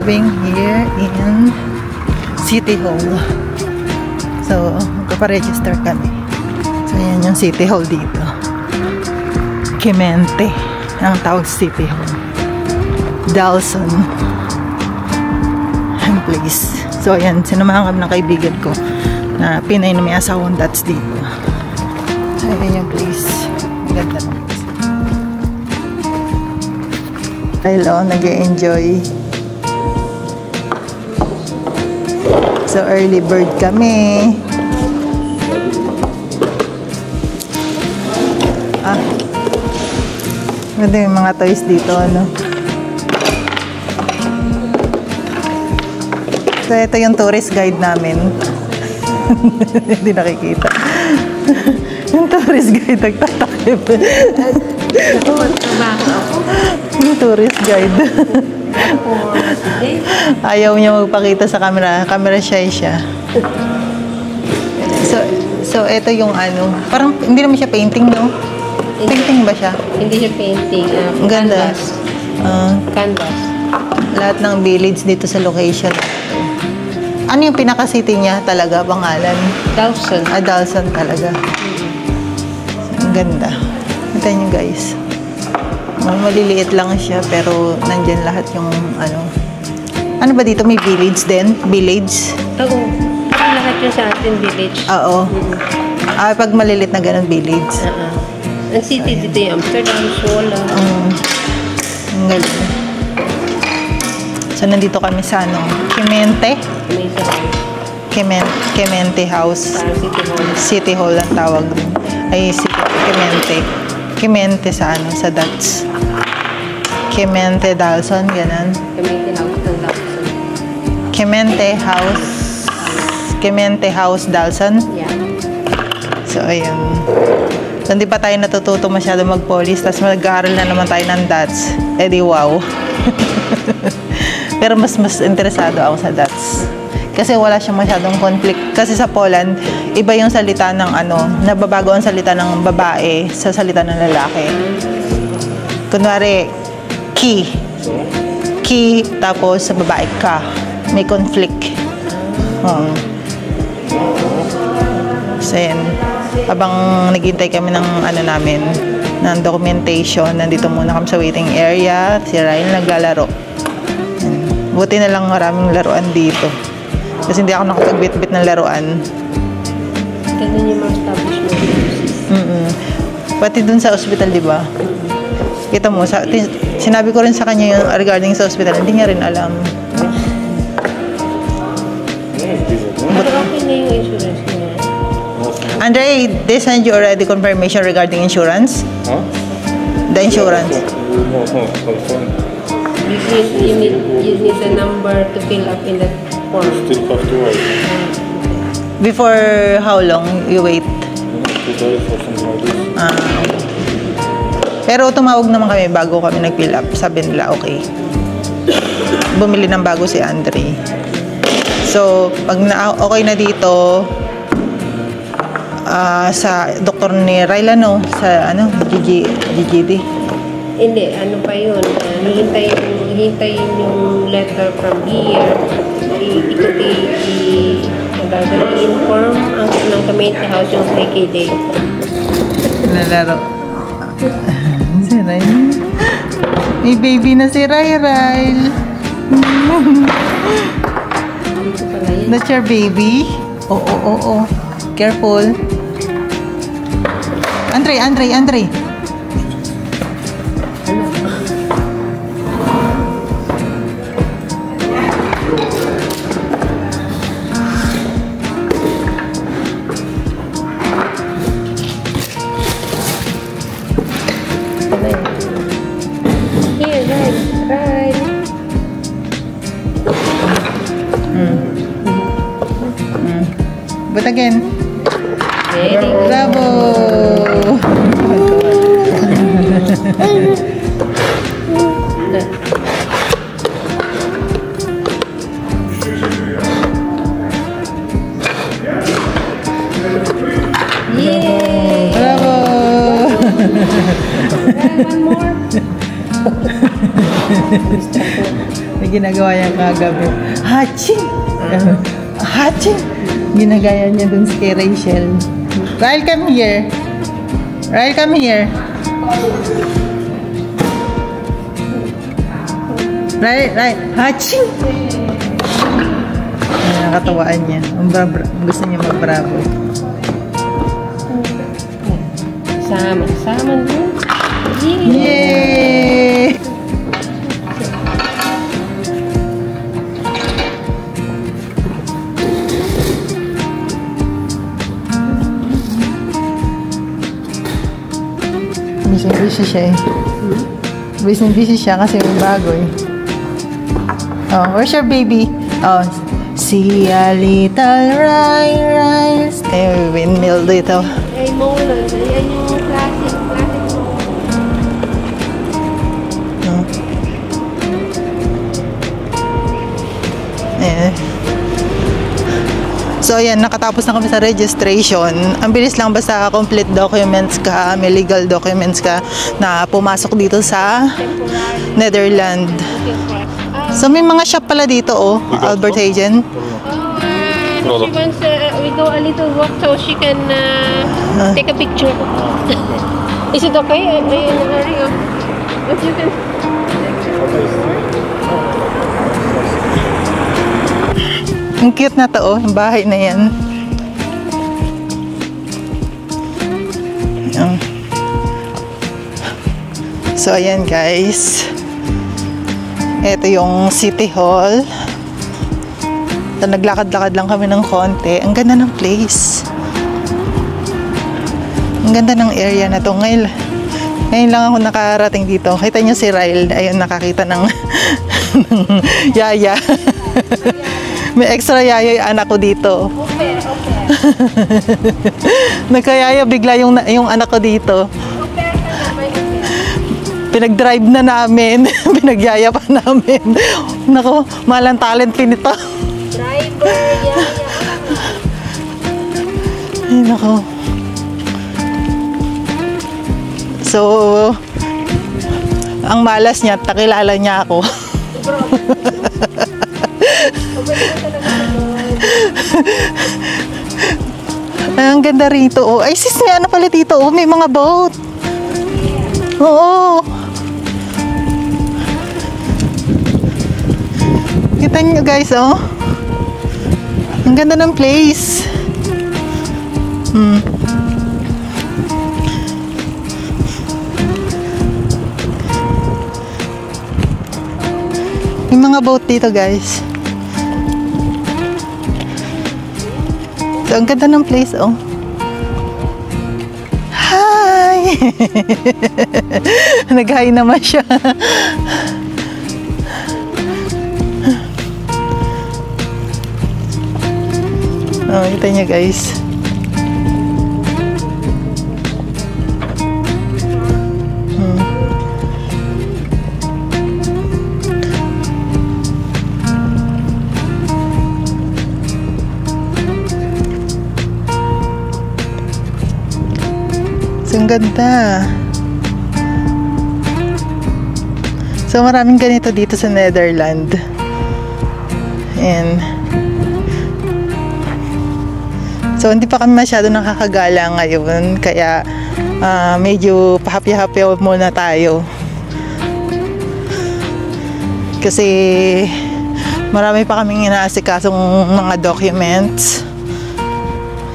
living here in City Hall. So, magpaparegister kami. So, yan yung City Hall dito. Clemente ang tawag City Hall. Dawson ang place. So, ayan, sinamahan kami ng kaibigan ko na Pinay na may asawang Dats dito. So, ayan yung place. Ganda ng place. Hello, nag-e-enjoy. So, early bird kami. Ganda yung mga toys dito, ano. So, ito yung tourist guide namin. Hindi nakikita. Yung tourist guide, nagtatakip. Yung tourist guide. Ayaw niya magpakita sa camera. Camera shy siya. So, ito yung ano. Parang, hindi naman siya painting, no? Painting ba siya? Hindi siya painting. Ganda. Canvas. Canvas. Lahat ng village dito sa location. Ano yung pinaka-city niya talaga? Pangalan? Dawson. Dawson talaga. Ang ganda. Ito nyo guys. Maliliit lang siya pero nandyan lahat yung ano. Ano ba dito? May village din? Village? Oo. Lahat yung sa atin village. Oo. Pag malilit na ganun village. Ang city dito yung Amsterdam, Shola. Ang galing. So, nandito kami sa ano? Clemente? Clemente House. City Hall ang tawag din. Ay, Clemente. Clemente sa ano? Sa Dutch. Clemente Dawson, ganun. Clemente House ng Dawson. Clemente House Dawson? Yeah. So, ayun. So, hindi pa tayo natututo masyado mag-police, tapos mag-aaral na naman tayo ng Dutch. Eh di wow. Pero mas interesado ako sa Dutch. Kasi wala siyang masyadong conflict. Kasi sa Poland, iba yung salita ng ano, nababago ang salita ng babae sa salita ng lalaki. Kunwari, ki, tapos sa babae ka. May conflict. So, yan. Habang naghintay kami ng ano namin, ng documentation, nandito muna kami sa waiting area. Si Ryan naglalaro. Buti na lang maraming laruan dito. Kasi hindi ako nakapagbit-bit ng laruan. Ganun yung mga establishment. Pati dun sa hospital, di ba? Kita mo, sinabi ko rin sa kanya yung regarding sa hospital, hindi niya rin alam. Pero okay na yung insurance niya. Andre, they send you already confirmation regarding insurance? Huh? The insurance? You need the number to fill up in that form. Still have to wait. Before how long you wait? 2 days or something like this. Pero tumawag naman kami bago kami nag-fill up. Sabi nila, okay. Bumili ng bago si Andre. So, pag okay na dito, sa doktor ni Ryla, no? Sa, ano, GGD. Hindi, ano pa yun? Hihintayin yung letter from here. I-inform ng Clemente House yung KKD. Nalaro. Si Ryle. May baby na si Ryle. That's your baby? Oo. Careful. Andre. Here, right. But again. Very good. Bravo! Yay! Bravo! One more. May ginagawa niya kagabi. Haching! Haching! Ginagaya niya dun kay Rachel. Ryle, come here. Ryle, come here. Ryle, haching! Nakatawaan niya. Gusto niya mag-bravo. Sama dun. Yay! Busy siya eh. Busy siya kasi may bago eh. Oh, where's your baby? Oh, see a little rise. May windmill dito. Ay, Molan. Ayan yung classic. Eh. So ayan, nakatapos na kami sa registration. Ang bilis lang basta complete documents ka, may legal documents ka na pumasok dito sa Netherlands. So may mga shop pala dito oh, Albert Heijn. She wants, we go a little walk so she can take a picture. Is it okay? Are you in a hurry? What you can... Ang cute na to oh, yung bahay na yan. Ayan. So ayan guys. Ito yung City Hall. So, naglakad-lakad lang kami ng konti. Ang ganda ng place. Ang ganda ng area na to. Ngayon lang ako nakarating dito. Kita niyo si Ryle. Ayun, nakakita ng yaya. May extra yaya yung anak ko dito. Okay. Nagkayaya bigla yung anak ko dito. Pinag-drive na namin. Pinagyaya pa namin. Naku, malang talent pinito. Driver, yaya. Ay, naku. So, ang malas niya, takilala niya ako. Ay, ang ganda rito. Oh. Ay, sis, may ano pala dito. Oh, may mga boat. Oo. Kita niyo guys, oh. Ang ganda ng place. May mga boat dito guys. So, ang ganda ng place, oh. Hi! Nag-hi naman siya. Oh, kita niyo guys. Ang ganda. So maraming ganito dito sa Netherlands. And so hindi pa kami masyado nakakagala ngayon, kaya medyo pahappy-happy muna tayo. Kasi marami pa kaming inaasikasong mga documents.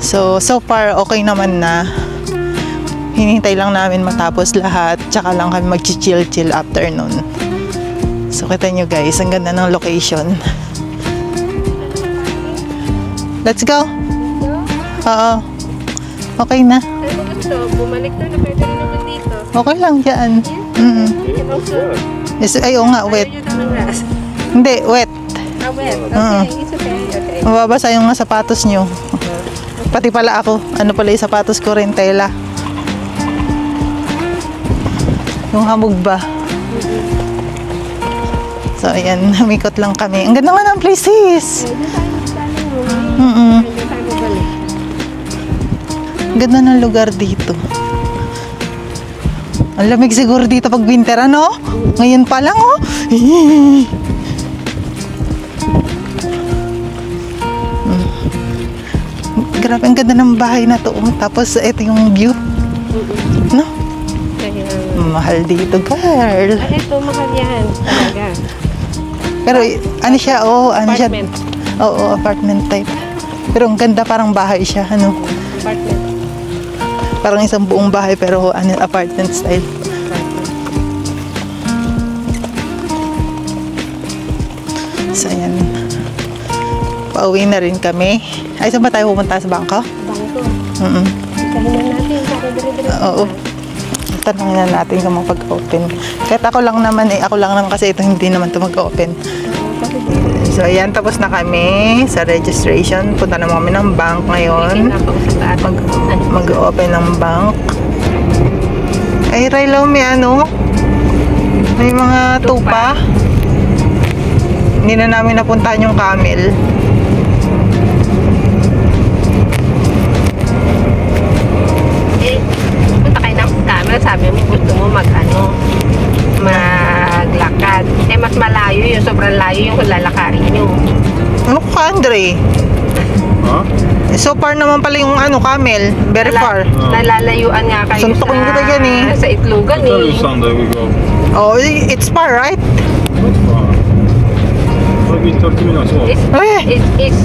So far okay naman na. Hinihintay lang namin matapos lahat, tsaka lang kami mag-chill after nun. So kita nyo guys, ang ganda ng location. Let's go! Oo. Okay na. Ano gusto? Bumalik na pwede rin naman dito. Okay lang dyan. Ay, oo nga, wet. Hindi, wet. Wet. Okay, it's okay. Mababasa yung mga sapatos nyo. Pati pala ako. Ano pala yung sapatos ko rin, tela. Yung hamog ba? So, ayan. Namikot lang kami. Ang ganda nga ng places. Ang ganda ng lugar dito. Ang lamig siguro dito pag winter, ano? Ngayon pa lang, oh. Grabe, ang ganda ng bahay na to. Tapos, ito yung view. No? Kaya, Mahal dito, girl. ito, mahal yan. Talaga. Pero, ano siya, ano siya? Apartment. Oo, apartment type. Pero ang ganda, parang bahay siya, ano? Apartment. Parang isang buong bahay, pero ano, apartment style. So, ayan. Pauwi na rin kami. Ay, saan ba tayo pumunta? Sa bangko? Bangko. Mm-mm. Isahin na natin. Para dire-dire. Oo. Tanongin na natin kung mag-open. Kahit ako lang naman kasi ito hindi naman ito mag-open. So, ayan, tapos na kami sa registration. Punta naman kami ng bank ngayon. Mag-open ng bank. Ay, Raylo, may ano? May mga tupa. Hindi na namin napuntahan yung camel. Punta kayo ng camel. Sabi mo, gusto mo maglakad. Mas malayo yun. Sobrang layo yung lalakarin nyo. Ano ka, Andre? Huh? So far naman pala yung camel. Very far. Nalalayuan nga kayo Suntukin kita dyan eh. sa Itlogan Tell you eh. Sunday we go. Oh, it's far, right? Not far. Maybe 30 minutes walk. It's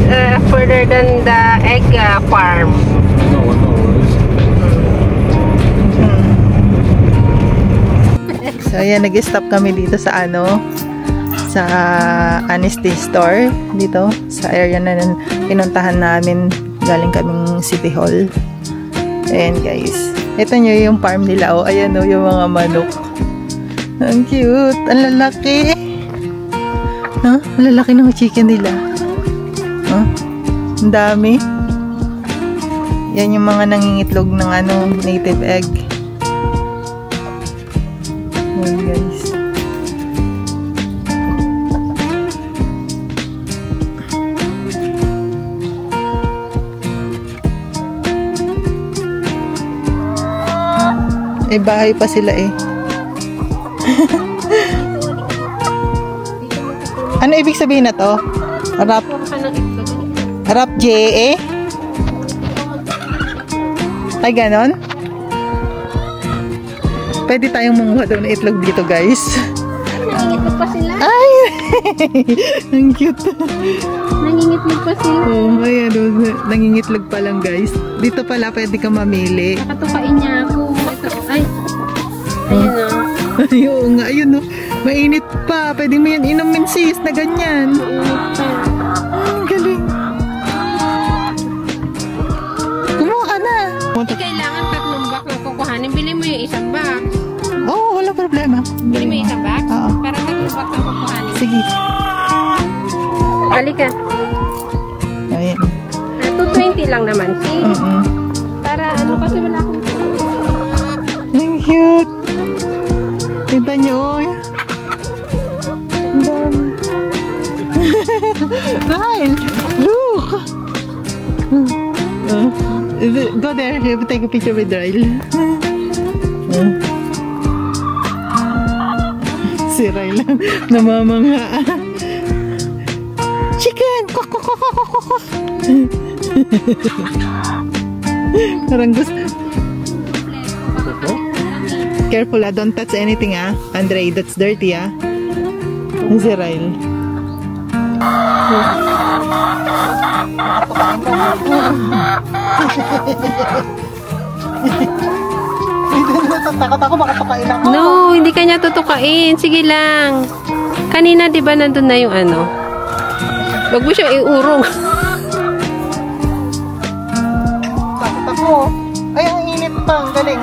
further than the egg farm. No. So, ayan, nag-stop kami dito sa sa honesty store. Dito, sa area na pinuntahan namin. Galing kaming City Hall. Ayan, guys. Ito nyo yung farm nila. Oh, ayan, yung mga manok. Ang cute. Ang lalaki. Huh? Ang lalaki ng chicken nila. Huh? Ang dami. Yan yung mga nangingitlog ng native egg. Ayan, guys. Bahay pa sila eh. Ano ibig sabihin na to? Rap J Ay, ganon? Pwede tayong manguha daw na itlog dito, guys. Nangingitlog pa sila? Ay! Ang cute. Nangingitlog pa sila? Oh, ayan. Nangingitlog pa lang, guys. Dito pala pwede ka mamili. Nakatukain niya ako. Ay! Ayun na. Ay, oo nga. Ayun, no. Mainit pa. Pwede mo yan inumin, sis, na ganyan. Ang galing. Kumuha ka na. Kailangan 3 box na kukuhanin. Bili mo yung isang box. Oo, wala problema. Bili mo yung isang box? Oo. Para 3 box na kukuhanin. Sige. Halika. Ayan. 220 lang naman, sis. Para kasi wala akong ang cute. Kita nyo, oh. Ang dami. Ryan, look. Go there. You have to take a picture with Ryle. Si Ryle namamangha. Chicken! Parang gusto. Careful, don't touch anything, Andre, that's dirty, Si Ryle. Takot ako, baka pakain ako. No, hindi kanya tutukain. Sige lang. Kanina, di ba, nandun na yung Wag mo siya iurong. Takot ako. Ay, ang init pa. Ang galing.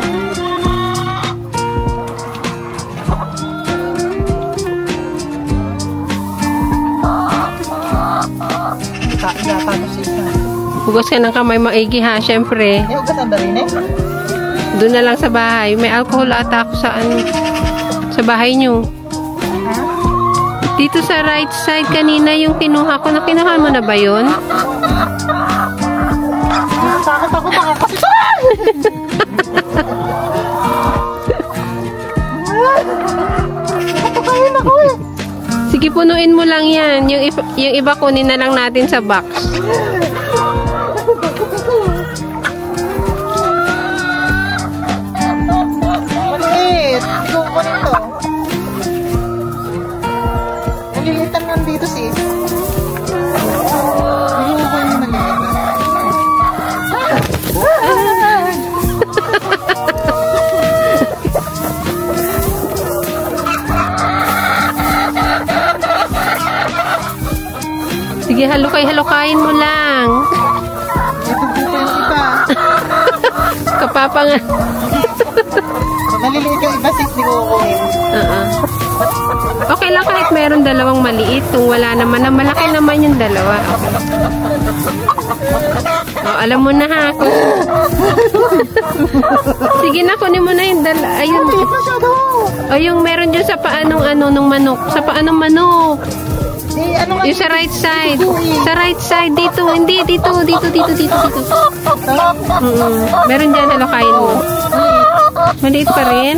Hugas ka ng kamay maigi, ha, syempre. Ay, hugas ang darin eh. Doon na lang sa bahay. May alcohol ata ako sa bahay nyo. Dito sa right side kanina yung kinuha ko. Nakinuha mo na ba yun? Takot ako, kasi. Pakain ako eh. Sige, punuin mo lang yan. Yung iba kunin na lang natin sa box. Sige, halukay-halukayin mo lang. Ito dito yung iba. Kapapa nga. Maliliit yung iba sis, di ko kukuhin. Okay lang kahit meron dalawang maliit. Kung wala naman na malaki naman yung dalawa. Okay. Oh, alam mo na ha. Sige na, kunin mo na yung dalawa. Ayun. O yung meron dyan sa paanong nung manok. Sa paanong manok. Yung sa right side. Sa right side. Dito. Hindi. Dito. Meron dyan. Halokain mo. Maliit pa rin.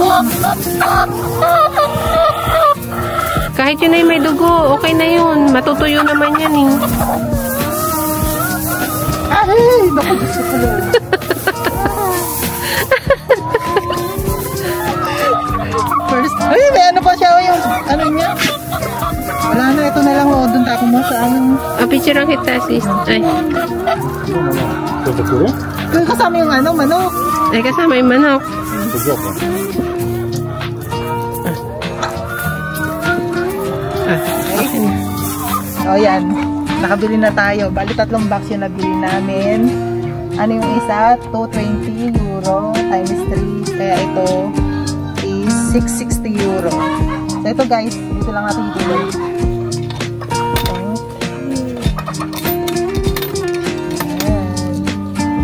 Kahit yun ay may dugo. Okay na yun. Matutuyo naman yan eh. Ay! Naku, gusto ko lang. First. Ay, may ano pa siya. Yung ano niya. Wala na. Ito na lang. Doon tayo mo sa amin. Picture ang kita sis. Ay. Kasama yung ano, manok. Ay, kasama yung manok. O yan, nakabili na tayo. Bali 3 box yung nabili namin. Ano yung isa? 220 euro times 3. Kaya ito is 660 euro. So ito guys, dito lang natin ituloy.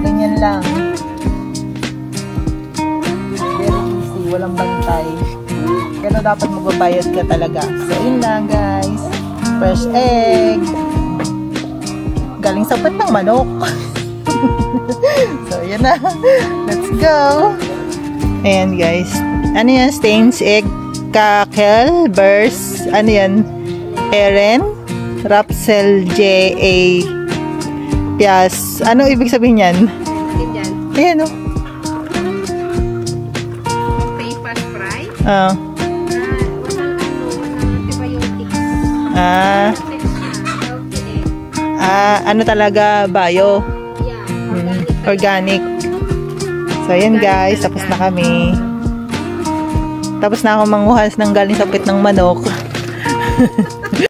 Ganyan lang. Very easy, walang bantay. Pero dapat magbabayad ka talaga. So yun lang guys. Fresh egg. Galing sa pet ng manok. So, yun na. Let's go. Ayan, guys. Ano yan? Stains egg. Kakel. Burst. Ano yan? Eren. Rapsel J.A. Pias. Ano ibig sabihin yan? Ayan, o. Paper fry. Walang ano talaga, bio. Organic. So, ayan guys. Tapos na kami. Tapos na ako manguhas ng galing sa pit ng manok.